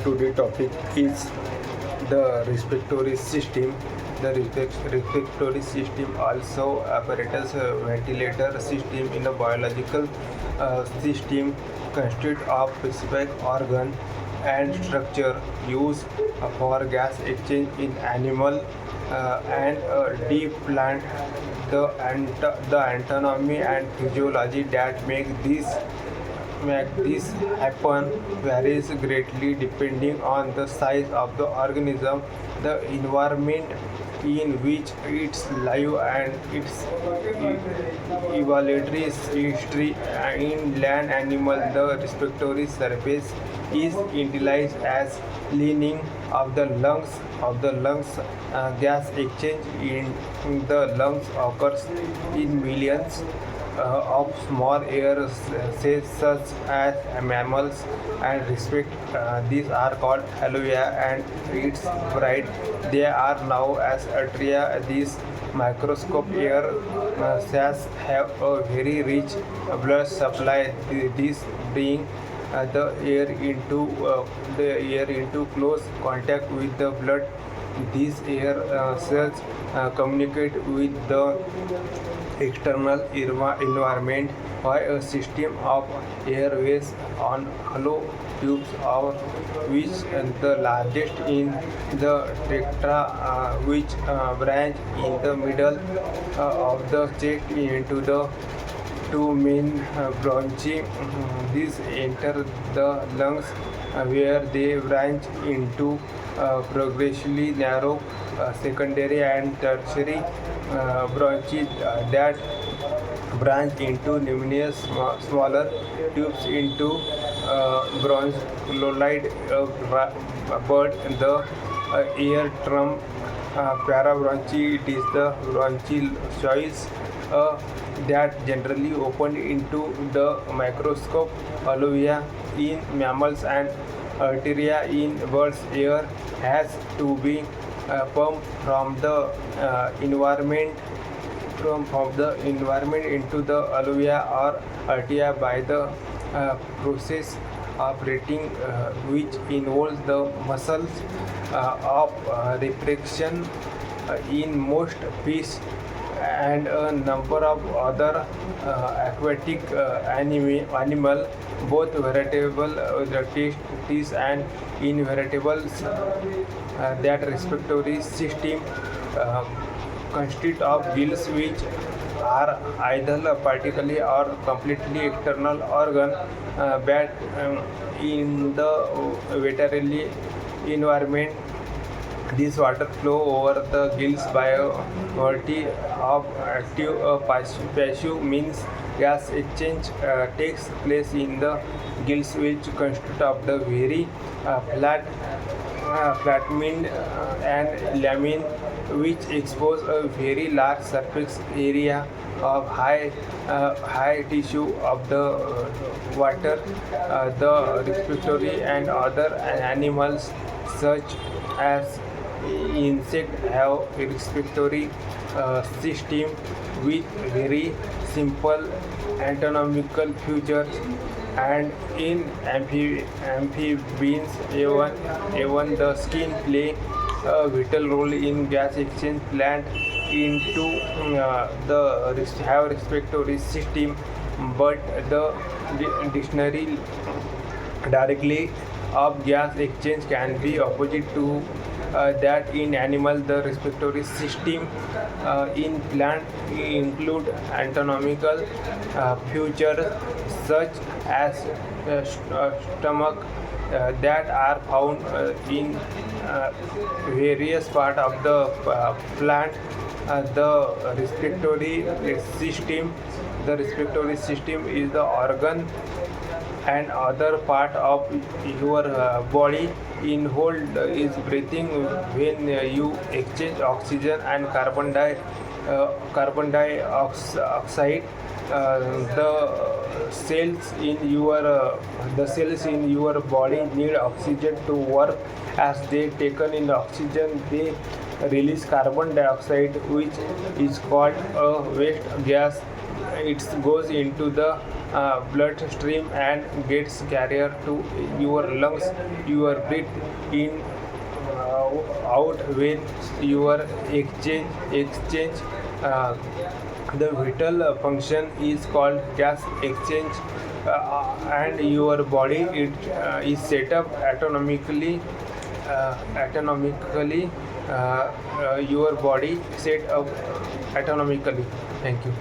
Today topic is the respiratory system. The respiratory system also apparatus ventilator system in a biological system constitute of specific organ and structure used for gas exchange in animal and deep plant. The anatomy and physiology that make this happen varies greatly depending on the size of the organism, the environment in which it's live, and its evolutionary history. In land animal, the respiratory surface is utilized as lining of the lungs. Gas exchange in the lungs occurs in millions of small air cells such as mammals and respect. These are called alveoli and its bright. They are now as atria. These microscope air cells have a very rich blood supply. This bring the air into close contact with the blood. These air cells communicate with the external environment by a system of airways on hollow tubes, of which the largest in the tetra, which branch in the middle of the chest into the two main bronchi. These enter the lungs where they branch into progressively narrow secondary and tertiary bronchi that branch into numerous smaller tubes into bronchiolite but the ear drum parabronchi. It is the bronchial choice that generally open into the microscope. Alveoli in mammals and arteria in birds. Air has to be pumped from the environment into the alveoli or arteria by the process of breathing, which involves the muscles of respiration in most fish and a number of other aquatic animal, both veritable testes and invertebrates. That respiratory system consist of gills, which are either partially or completely external organ but in the veterinary environment. This water flow over the gills by a variety of active passive means. Gas exchange takes place in the gills, which consist of the very flatmin and lamin, which expose a very large surface area of high tissue of the water. The respiratory and other animals such as insects have a respiratory system with very simple anatomical features, and in amphibians even the skin play a vital role in gas exchange. Plant into have respiratory system, but the dictionary directly of gas exchange can be opposite to that in animal. The respiratory system in plant include anatomical features such as stomach that are found in various part of the plant. The respiratory system is the organ and other part of your body in hold is breathing. When you exchange oxygen and carbon dioxide, the cells in your body need oxygen to work. As they taken in the oxygen, they release carbon dioxide, which is called a waste gas. It goes into the blood stream and gets carrier to your lungs. Your breath in out when your exchange uh, the vital function is called gas exchange, and your body is set up autonomically. Your body set up autonomically. Thank you.